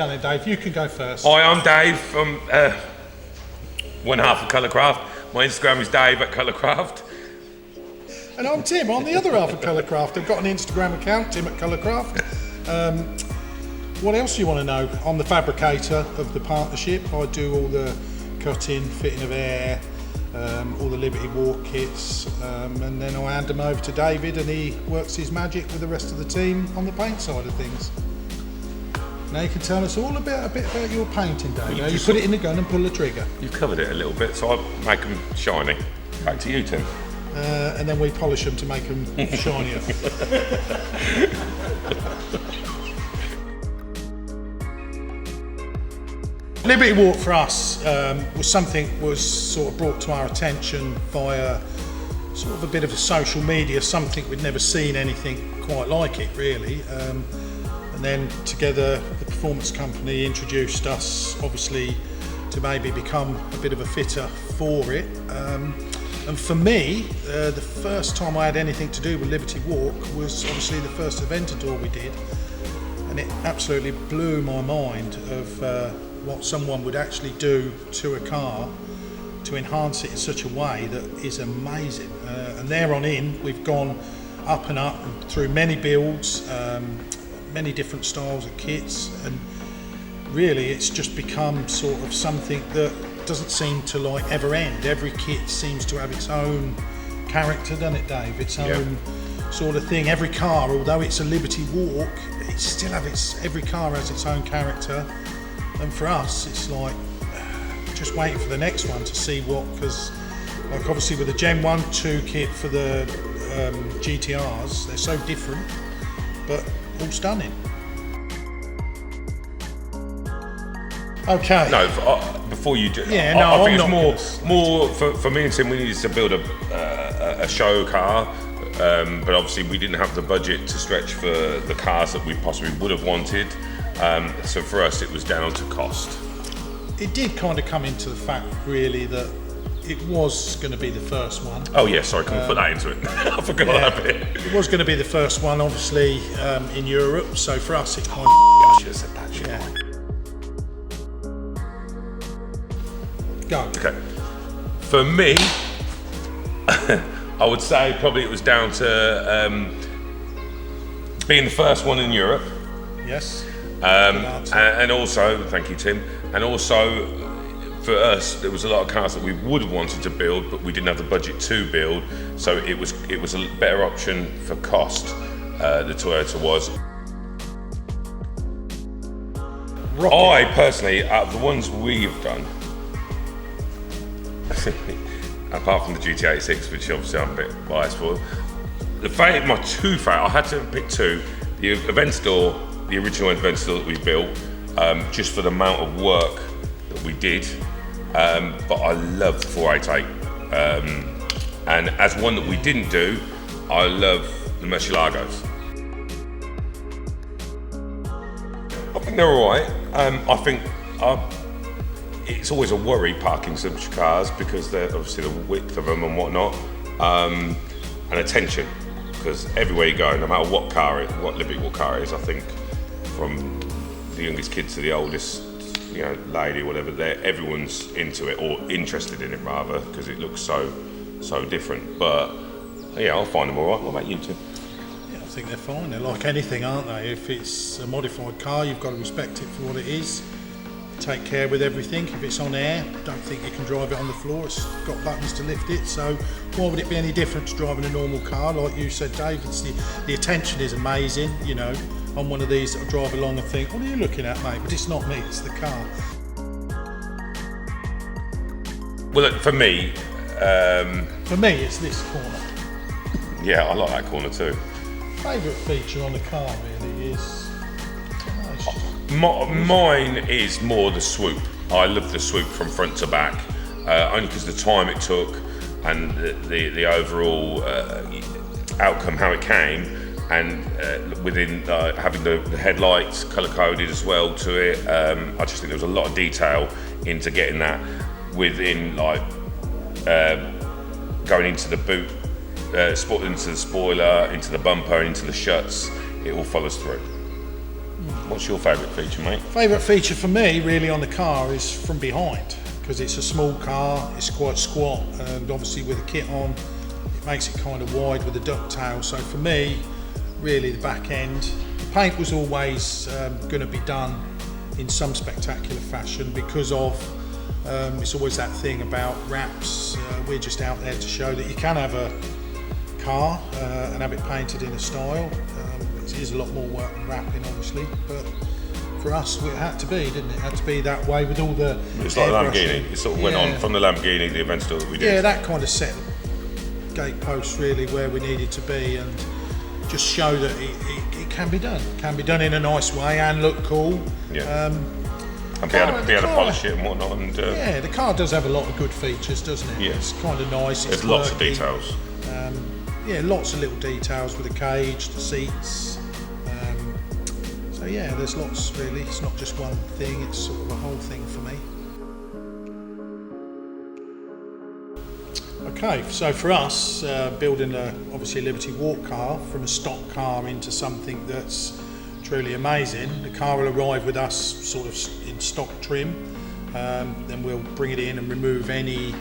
go then, Dave. You can go first. Hi, I'm Dave from one half of Colourkraft. My Instagram is Dave at Colourkraft. And I'm Tim. I'm the other half of Colourkraft. I've got an Instagram account, Tim at Colourkraft. What else do you want to know? I'm the fabricator of the partnership. I do all the cutting, fitting of air, all the Liberty Walk kits, and then I hand them over to David and he works his magic with the rest of the team on the paint side of things. Now you can tell us all a bit about your painting, Dave. You put it in the gun and pull the trigger. You've covered it a little bit, so I make them shiny. Back to you, Tim. And then we polish them to make them shinier. Liberty Walk for us was sort of brought to our attention via sort of a bit of a social media, something we'd never seen anything quite like it really. And then together the performance company introduced us obviously to maybe become a bit of a fitter for it. And for me, the first time I had anything to do with Liberty Walk was obviously the first Aventador we did, and it absolutely blew my mind of what someone would actually do to a car to enhance it in such a way that is amazing. And there on in, we've gone up and up through many builds, many different styles of kits, and really it's just become sort of something that doesn't seem to like ever end. Every kit seems to have its own character, doesn't it, Dave? Its own sort of thing. Every car, although it's a Liberty Walk, it still have every car has its own character. And for us, it's like just waiting for the next one to see what, because like obviously with the Gen 1, 2 kit for the GTRs, they're so different, but all stunning. Okay. No, before you do, Yeah, no, I think I'm it's more for me and Tim. We needed to build a show car, but obviously we didn't have the budget to stretch for the cars that we possibly would have wanted. So for us, it was down to cost. It did kind of come into the fact, really, that it was going to be the first one. Oh yeah, sorry, can we put that into it? I forgot that bit. It was going to be the first one, obviously, in Europe. So for us, it kind of. I should have said that. Yeah. Go. Okay. For me, I would say probably it was down to being the first one in Europe. Yes. And also, thank you, Tim. And also, for us, there was a lot of cars that we would have wanted to build, but we didn't have the budget to build. So it was a better option for cost. The Toyota was. Rocket. I personally, out of the ones we've done, apart from the GT86, which obviously I'm a bit biased for, my two favourite, I had to pick two: the Aventador, the original Aventador that we built, just for the amount of work that we did. But I love the 488. And as one that we didn't do, I love the Murcielagos. I think they're all right. I think it's always a worry parking such cars because they're obviously the width of them and whatnot, and attention, because everywhere you go, no matter what Liberty Walk car it is, I think from the youngest kid to the oldest, lady, whatever, everyone's into it or interested in it rather, because it looks so different. But yeah, I'll find them all right. What about you two? Yeah, I think they're fine. They're like anything, aren't they? If it's a modified car, you've got to respect it for what it is. Take care with everything. If it's on air, don't think you can drive it on the floor. It's got buttons to lift it, so why would it be any different to driving a normal car? Like you said, Dave, it's the attention is amazing. On one of these that'll drive along and think, what are you looking at, mate? But it's not me, it's the car. Well, for me, it's this corner. Yeah, I like that corner too. Favourite feature on the car really is. Mine is more the swoop. I love the swoop from front to back, only because the time it took and the overall outcome, how it came, and within having the headlights colour coded as well to it. I just think there was a lot of detail into getting that within, like going into the boot, into the spoiler, into the bumper, into the shuts. It all follows through. What's your favourite feature, mate? Favourite feature for me, really, on the car is from behind, because it's a small car, it's quite squat, and obviously with the kit on, it makes it kind of wide with the ducktail. So for me, really the back end, the paint was always going to be done in some spectacular fashion because of it's always that thing about wraps. We're just out there to show that you can have a car and have it painted in a style. It is a lot more work than wrapping, obviously, but for us it had to be, didn't it? It had to be that way with all the It's like Lamborghini. It sort of went on from the Lamborghini, the Aventador that we did. Yeah, that kind of set the gatepost really where we needed to be, and just show that it can be done. It can be done in a nice way and look cool. Yeah. And be able to polish it and whatnot. And yeah, the car does have a lot of good features, doesn't it? Yeah. It's kind of nice. There's lots of details. Yeah, lots of little details with the cage, the seats. So yeah, there's lots really. It's not just one thing, it's sort of a whole thing for me. Okay, so for us, building obviously a Liberty Walk car from a stock car into something that's truly amazing. The car will arrive with us sort of in stock trim, then we'll bring it in and remove any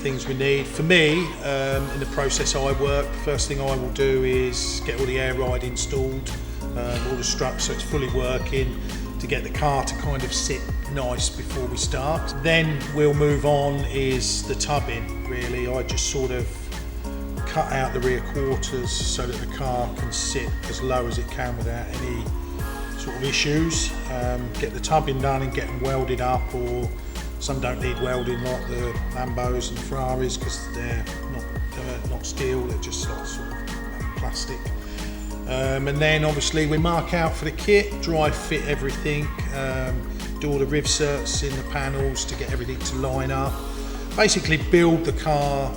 things we need. For me, in the process I work, the first thing I will do is get all the air ride installed, all the struts so it's fully working, to get the car to kind of sit nice before we start. Then we'll move on is the tubbing really. I just sort of cut out the rear quarters so that the car can sit as low as it can without any sort of issues. Get the tubbing done and get them welded up, or some don't need welding like the Lambos and Ferraris because they're not steel, they're just sort of plastic. And then obviously we mark out for the kit, dry fit everything, do all the rivsets in the panels to get everything to line up. Basically build the car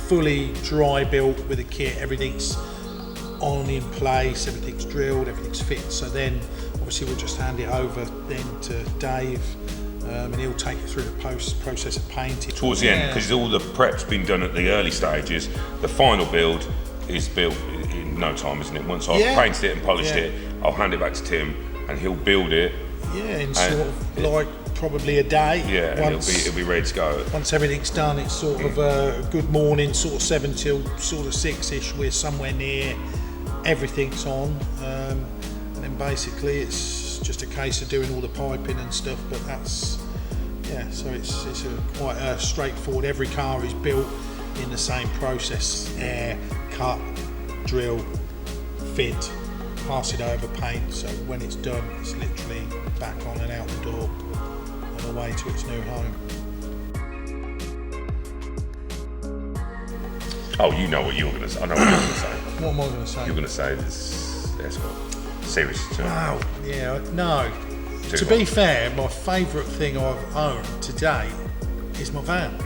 fully dry built with the kit, everything's on in place, everything's drilled, everything's fit. So then obviously we'll just hand it over then to Dave, and he'll take you through the process of painting. Towards the end, because all the prep's been done at the early stages, the final build is built in no time, isn't it? Once I've painted it and polished it, I'll hand it back to Tim and he'll build it. Yeah, in sort of like probably a day. Yeah, and it'll be ready to go. Once everything's done, it's sort of a good morning, sort of 7 till sort of 6ish. We're somewhere near, everything's on, and then basically it's just a case of doing all the piping and stuff. But that's so it's quite straightforward. Every car is built in the same process: air, cut, drill, fit, pass it over, paint. So when it's done, it's literally back on and out the door on the way to its new home. Oh, you know what you're going to say. I know what you're going to say. What am I going to say? You're going to say that's what? Series 2. Wow, yeah, no. To be fair, my favourite thing I've owned to date is my van.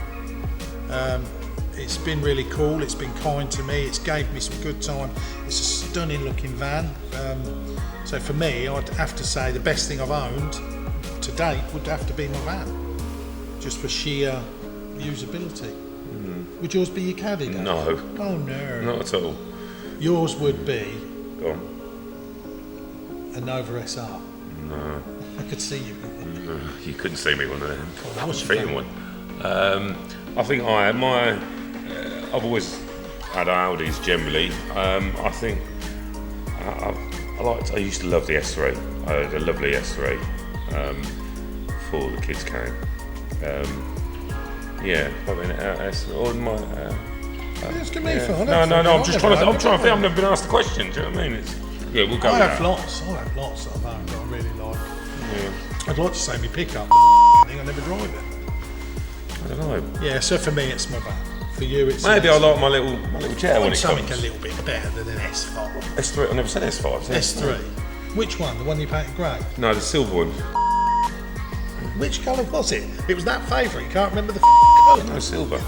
It's been really cool, it's been kind to me, it's gave me some good time. It's a stunning looking van. So for me, I'd have to say the best thing I've owned to date would have to be my van, just for sheer usability. Would yours be your caddy, Dave? No. Oh no. Not at all. Yours would be Go on. a Nova SR. No. I could see you. No, you couldn't see me one of them. God, I was what's your feeling one. I think I've always had Audis generally. I think I used to love the S3. I had a lovely S3 before the kids came. Probably an S or my. It's gonna be fun. No. I'm just trying to think. I've never been asked the question. Do you know what I mean? We'll go. I have lots that I've owned that I really like. Yeah. I'd like to say my pickup. I think I never drive it. I don't know. Yeah, so for me it's my van. For you it's maybe I like my little chair when it something comes. a little bit better than an S5. S3. I never said S5. S3. Which one? The one you painted grey? No, the silver one. Which colour was it? It was that favourite. You can't remember the colour. No, silver.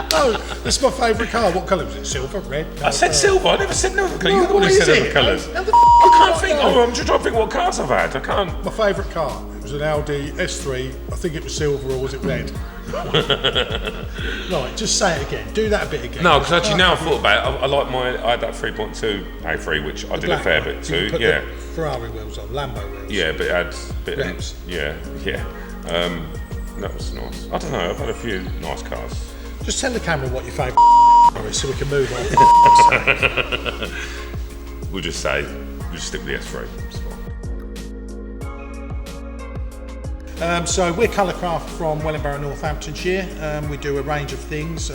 No, this is my favourite car. What colour was it? Silver, red? No, I said silver. I never said no other colour. You're the one who said other colours. I can't think. I'm just trying to think what cars I've had. I can't. My favourite car. It was an Audi S3. I think it was silver, or was it red? Right, just say it again. Do that a bit again. No, because actually now I thought about it, I like I had that 3.2 A3, which I did a fair bit too. Yeah. Ferrari wheels on, Lambo wheels. Yeah, but it had a bit Reps. yeah. That was nice. I don't know, I've had a few nice cars. Just tell the camera what your favourite is so we can move on. We'll just stick with the S3. It's fine. So we're Colourkraft from Wellingborough, Northamptonshire. We do a range of things.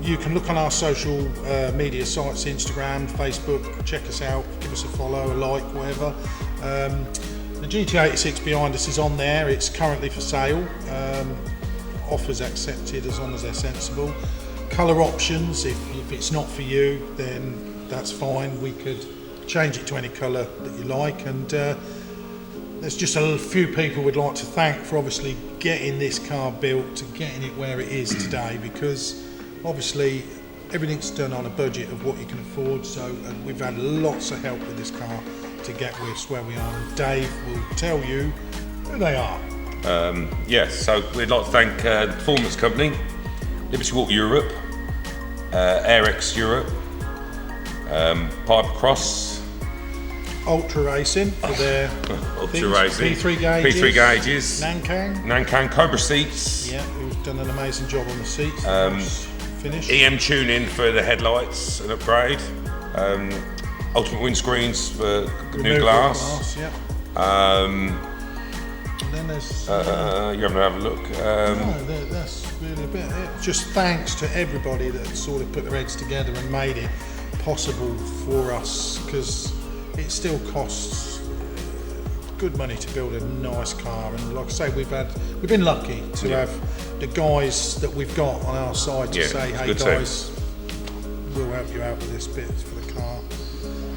You can look on our social media sites, Instagram, Facebook, check us out, give us a follow, a like, whatever. The GT86 behind us is on there. It's currently for sale. Offers accepted as long as they're sensible. Colour options, if it's not for you, then that's fine. We could change it to any colour that you like. And there's just a few people we'd like to thank for obviously getting this car built, to getting it where it is today, because obviously everything's done on a budget of what you can afford. So we've had lots of help with this car to get us where we are, and Dave will tell you who they are. Yes, so we'd like to thank the Performance Company, Liberty Walk Europe, AirX Europe, Piper Cross, Ultra Racing for their Ultra Racing, P3 gauges, Nankan, Cobra seats, yeah, who's done an amazing job on the seats. Finished. EM tuning for the headlights, an upgrade, ultimate windscreens for new glass. Yeah. And then there's you haven't had a look. no, that's really about it. Just thanks to everybody that sort of put their heads together and made it possible for us, because it still costs good money to build a nice car. And like I say, we've been lucky to have the guys that we've got on our side to say, hey guys, we'll help you out with this bit for the car.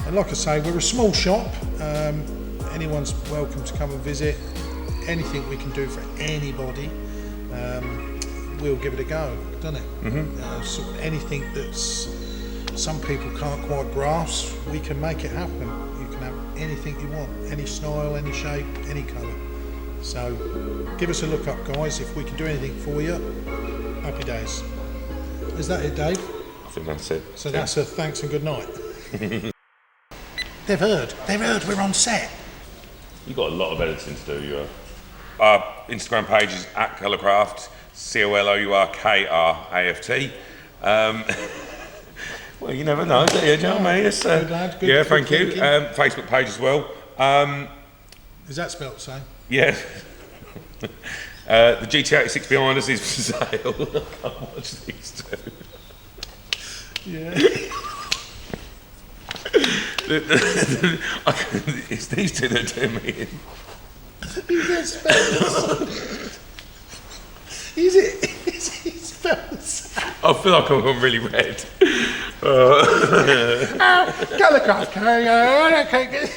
And like I say, we're a small shop. Anyone's welcome to come and visit. Anything we can do for anybody, we'll give it a go, doesn't it? Sort of anything that's some people can't quite grasp, we can make it happen. You can have anything you want, any style, any shape, any colour. So give us a look up, guys. If we can do anything for you, happy days. Is that it, Dave? I think that's it. So that's a thanks and good night. They've heard we're on set. You've got a lot of editing to do, you are. Our Instagram page is at Colourkraft, COLOURKRAFT. Well, you never know, do you? Do you know what I mean? It's, good lad, good, yeah, good thank you. thinking. Facebook page as well. Is that spelt the same? Yeah. The GT86 behind us is for sale. I can't watch these two. Yeah. It's these two that do me in. Is it spelled the same? I feel like I'm really red. Colourkraft, okay.